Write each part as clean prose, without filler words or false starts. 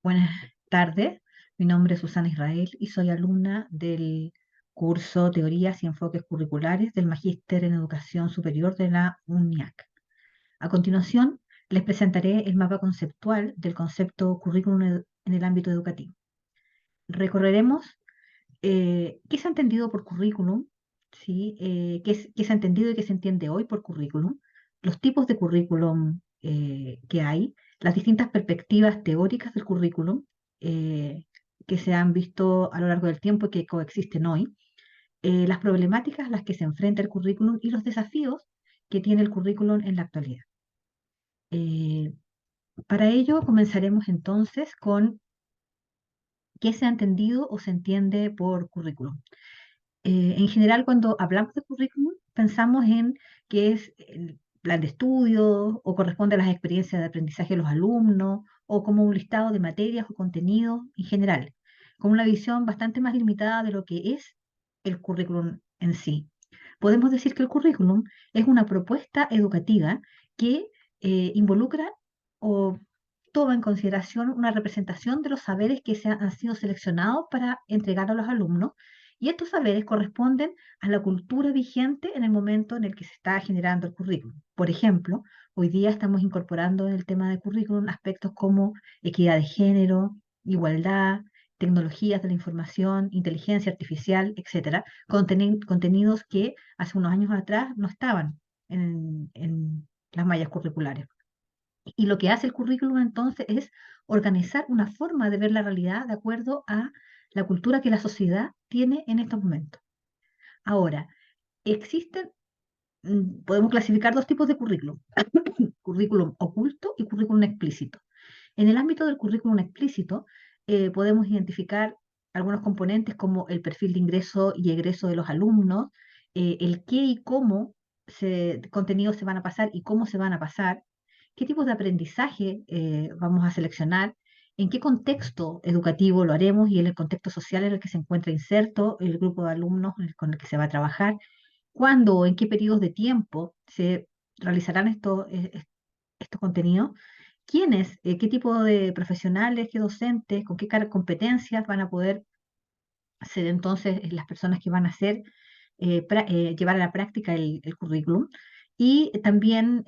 Buenas tardes, mi nombre es Susana Israel y soy alumna del curso Teorías y Enfoques Curriculares del Magíster en Educación Superior de la UNIAC. A continuación, les presentaré el mapa conceptual del concepto currículum en el ámbito educativo. Recorreremos qué se ha entendido por currículum, ¿sí? Qué se ha entendido y qué se entiende hoy por currículum, los tipos de currículum que hay, las distintas perspectivas teóricas del currículum eh, que se han visto a lo largo del tiempo y que coexisten hoy, las problemáticas a las que se enfrenta el currículum y los desafíos que tiene el currículum en la actualidad. Eh, para ello comenzaremos entonces con qué se ha entendido o se entiende por currículum. En general, cuando hablamos de currículum, pensamos en que es el plan de estudio o corresponde a las experiencias de aprendizaje de los alumnos o como un listado de materias o contenidos en general, con una visión bastante más limitada de lo que es el currículum en sí. Podemos decir que el currículum es una propuesta educativa que involucra o toma en consideración una representación de los saberes que han sido seleccionados para entregar a los alumnos y estos saberes corresponden a la cultura vigente en el momento en el que se está generando el currículum. Por ejemplo, hoy día estamos incorporando en el tema de currículum aspectos como equidad de género, igualdad, tecnologías de la información, inteligencia artificial, etcétera, contenidos que hace unos años atrás no estaban en las mallas curriculares. Y lo que hace el currículum entonces es organizar una forma de ver la realidad de acuerdo a la cultura que la sociedad tiene en estos momentos. Ahora, existen, podemos clasificar dos tipos de currículum, currículum oculto y currículum explícito. En el ámbito del currículum explícito, podemos identificar algunos componentes como el perfil de ingreso y egreso de los alumnos, el qué y cómo contenidos se van a pasar y cómo se van a pasar, qué tipos de aprendizaje vamos a seleccionar, en qué contexto educativo lo haremos y en el contexto social en el que se encuentra inserto el grupo de alumnos con el que se va a trabajar, cuándo o en qué periodos de tiempo se realizarán estos contenidos, quiénes, qué tipo de profesionales, qué docentes, con qué competencias van a poder ser entonces las personas que van a hacer, llevar a la práctica el currículum. Y también,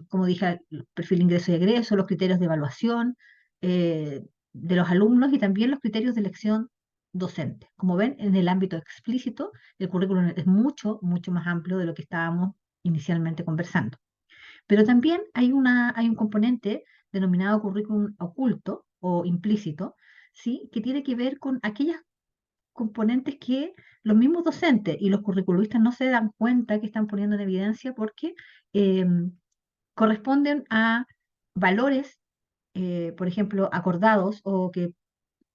como dije, el perfil de ingreso y egreso, los criterios de evaluación de los alumnos y también los criterios de elección docente. Como ven, en el ámbito explícito, el currículum es mucho, mucho más amplio de lo que estábamos inicialmente conversando. Pero también hay un componente denominado currículum oculto o implícito, ¿sí? Que tiene que ver con aquellas componentes que los mismos docentes y los curriculistas no se dan cuenta que están poniendo en evidencia porque corresponden a valores, por ejemplo, acordados o que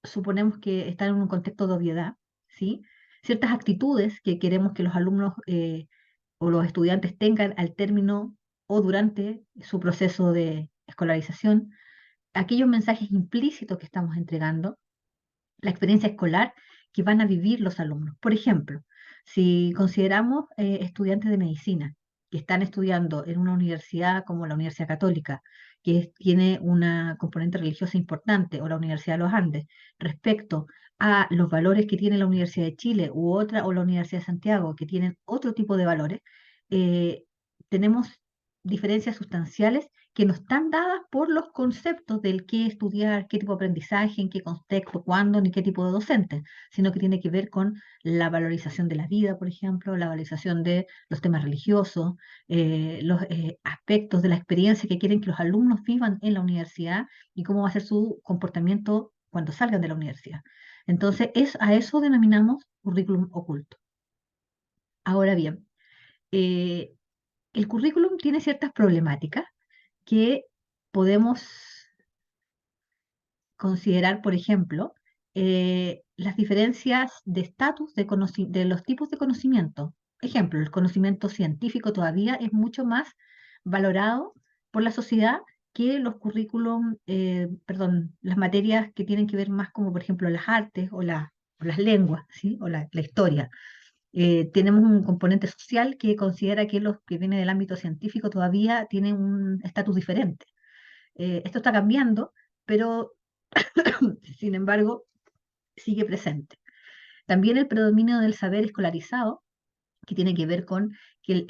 suponemos que están en un contexto de obviedad, ¿sí? Ciertas actitudes que queremos que los alumnos o los estudiantes tengan al término o durante su proceso de escolarización, aquellos mensajes implícitos que estamos entregando, la experiencia escolar que van a vivir los alumnos. Por ejemplo, si consideramos estudiantes de medicina que están estudiando en una universidad como la Universidad Católica, que tiene una componente religiosa importante, o la Universidad de los Andes, respecto a los valores que tiene la Universidad de Chile u otra, o la Universidad de Santiago, que tienen otro tipo de valores, eh, tenemos diferencias sustanciales que no están dadas por los conceptos del qué estudiar, qué tipo de aprendizaje, en qué contexto, cuándo, ni qué tipo de docente, sino que tiene que ver con la valorización de la vida, por ejemplo, la valorización de los temas religiosos, los aspectos de la experiencia que quieren que los alumnos vivan en la universidad y cómo va a ser su comportamiento cuando salgan de la universidad. Entonces, a eso denominamos currículum oculto. Ahora bien, eh, el currículum tiene ciertas problemáticas que podemos considerar, por ejemplo, las diferencias de estatus de los tipos de conocimiento. Ejemplo, el conocimiento científico todavía es mucho más valorado por la sociedad que los currículum, perdón, las materias que tienen que ver más como, por ejemplo, las artes o las lenguas, ¿sí? O la historia. Tenemos un componente social que considera que los que vienen del ámbito científico todavía tienen un estatus diferente. Esto está cambiando, pero Sin embargo, sigue presente. También el predominio del saber escolarizado, que tiene que ver con que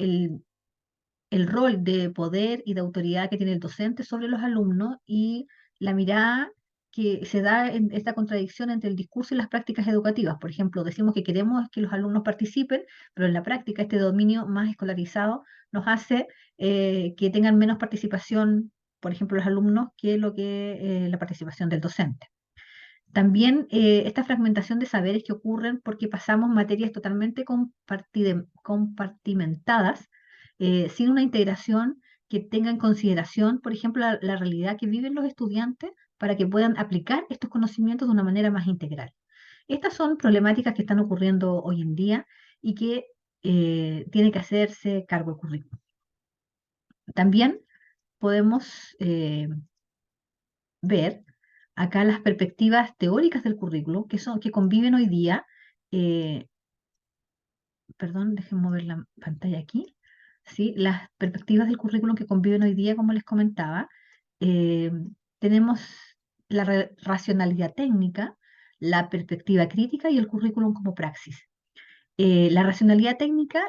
el rol de poder y de autoridad que tiene el docente sobre los alumnos y la mirada que se da en esta contradicción entre el discurso y las prácticas educativas. Por ejemplo, decimos que queremos que los alumnos participen, pero en la práctica este dominio más escolarizado nos hace que tengan menos participación, por ejemplo, los alumnos, que lo que la participación del docente. También esta fragmentación de saberes que ocurren porque pasamos materias totalmente compartimentadas, sin una integración que tenga en consideración, por ejemplo, la realidad que viven los estudiantes para que puedan aplicar estos conocimientos de una manera más integral. Estas son problemáticas que están ocurriendo hoy en día y que tiene que hacerse cargo el currículum. También podemos ver acá las perspectivas teóricas del currículo que conviven hoy día. eh, Perdón, déjenme mover la pantalla aquí. ¿Sí? Las perspectivas del currículum que conviven hoy día, como les comentaba. eh, Tenemos la racionalidad técnica, la perspectiva crítica y el currículum como praxis. La racionalidad técnica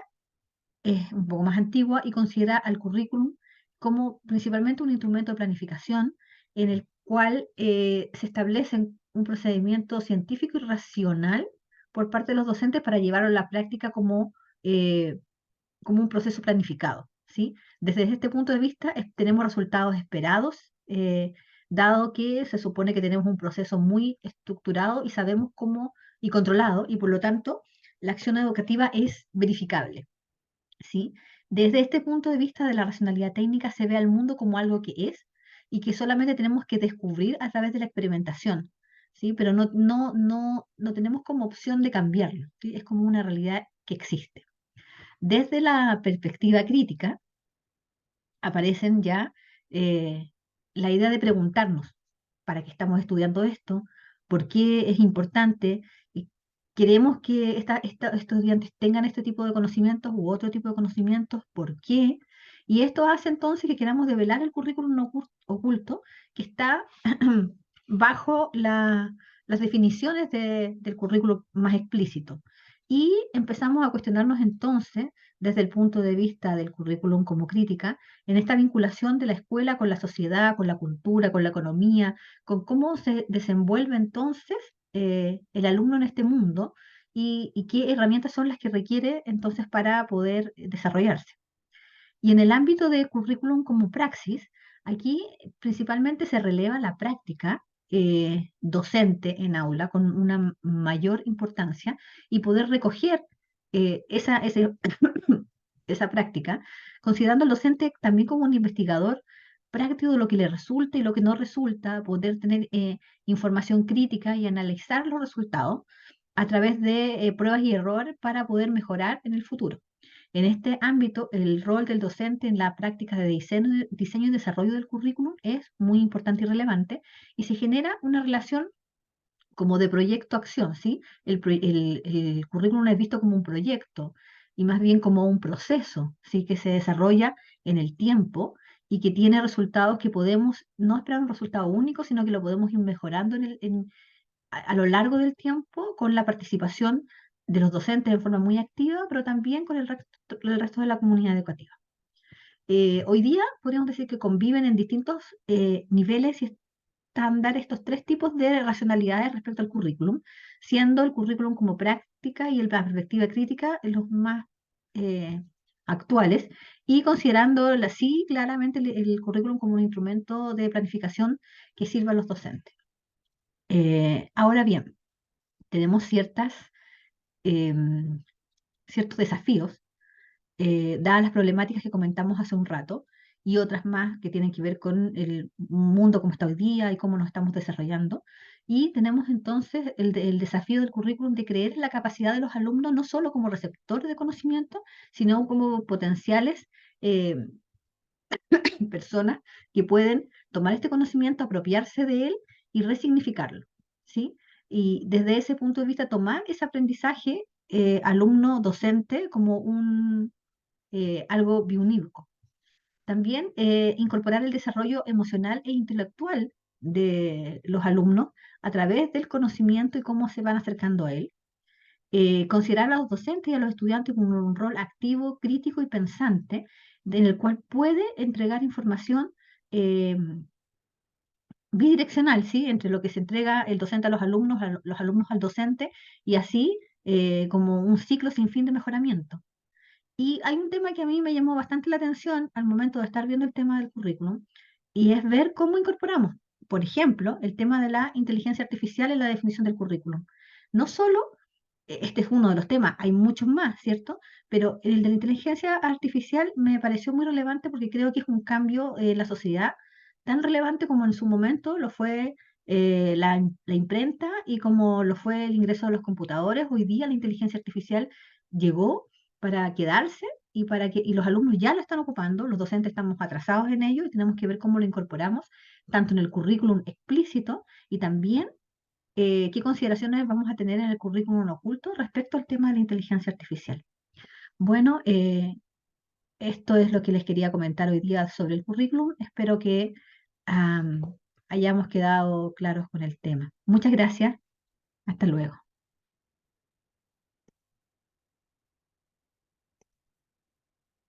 es un poco más antigua y considera al currículum como principalmente un instrumento de planificación en el cual se establece un procedimiento científico y racional por parte de los docentes para llevarlo a la práctica eh, como un proceso planificado, ¿sí? Desde este punto de vista tenemos resultados esperados, dado que se supone que tenemos un proceso muy estructurado y sabemos cómo y controlado, y por lo tanto la acción educativa es verificable. ¿Sí? Desde este punto de vista de la racionalidad técnica se ve al mundo como algo que es y que solamente tenemos que descubrir a través de la experimentación, ¿sí? Pero no tenemos como opción de cambiarlo, ¿sí? Es como una realidad que existe. Desde la perspectiva crítica aparecen ya eh, la idea de preguntarnos para qué estamos estudiando esto, por qué es importante, y queremos que estos estudiantes tengan este tipo de conocimientos u otro tipo de conocimientos, por qué. Y esto hace entonces que queramos develar el currículum oculto que está bajo las definiciones del currículum más explícito. Y empezamos a cuestionarnos entonces, desde el punto de vista del currículum como crítica, en esta vinculación de la escuela con la sociedad, con la cultura, con la economía, con cómo se desenvuelve entonces el alumno en este mundo y qué herramientas son las que requiere entonces para poder desarrollarse. Y en el ámbito de currículum como praxis, aquí principalmente se releva la práctica docente en aula con una mayor importancia y poder recoger esa práctica, considerando al docente también como un investigador práctico de lo que le resulta y lo que no resulta, poder tener información crítica y analizar los resultados a través de pruebas y errores para poder mejorar en el futuro. En este ámbito, el rol del docente en la práctica de diseño y desarrollo del currículum es muy importante y relevante y se genera una relación como de proyecto-acción, ¿sí? El currículum es visto como un proyecto y más bien como un proceso, ¿sí? Que se desarrolla en el tiempo y que tiene resultados que podemos no esperar un resultado único, sino que lo podemos ir mejorando a lo largo del tiempo con la participación de los docentes de forma muy activa, pero también con el resto de la comunidad educativa. Hoy día podríamos decir que conviven en distintos niveles y estándar estos tres tipos de racionalidades respecto al currículum, siendo el currículum como práctica y la perspectiva crítica los más eh, actuales, y considerando así claramente el currículum como un instrumento de planificación que sirva a los docentes. Ahora bien, tenemos em, ciertos desafíos dadas las problemáticas que comentamos hace un rato, y otras más que tienen que ver con el mundo como está hoy día y cómo nos estamos desarrollando. Y tenemos entonces el desafío del currículum de creer en la capacidad de los alumnos no solo como receptores de conocimiento, sino como potenciales eh, personas que pueden tomar este conocimiento, apropiarse de él y resignificarlo, ¿sí? Y desde ese punto de vista, tomar ese aprendizaje alumno-docente como algo biunívoco. También incorporar el desarrollo emocional e intelectual de los alumnos a través del conocimiento y cómo se van acercando a él. Considerar a los docentes y a los estudiantes como un rol activo, crítico y pensante, en el cual puede entregar información eh, bidireccional, ¿sí? Entre lo que se entrega el docente a los alumnos al docente, y así como un ciclo sin fin de mejoramiento. Y hay un tema que a mí me llamó bastante la atención al momento de estar viendo el tema del currículum, y es ver cómo incorporamos, por ejemplo, el tema de la inteligencia artificial en la definición del currículum. No solo este es uno de los temas, hay muchos más, ¿cierto? Pero el de la inteligencia artificial me pareció muy relevante porque creo que es un cambio en la sociedad tan relevante como en su momento lo fue la imprenta y como lo fue el ingreso de los computadores. Hoy día la inteligencia artificial llegó para quedarse y los alumnos ya lo están ocupando, los docentes estamos atrasados en ello y tenemos que ver cómo lo incorporamos tanto en el currículum explícito y también qué consideraciones vamos a tener en el currículum oculto respecto al tema de la inteligencia artificial. Bueno, esto es lo que les quería comentar hoy día sobre el currículum. Espero que am, hayamos quedado claros con el tema. Muchas gracias. Hasta luego.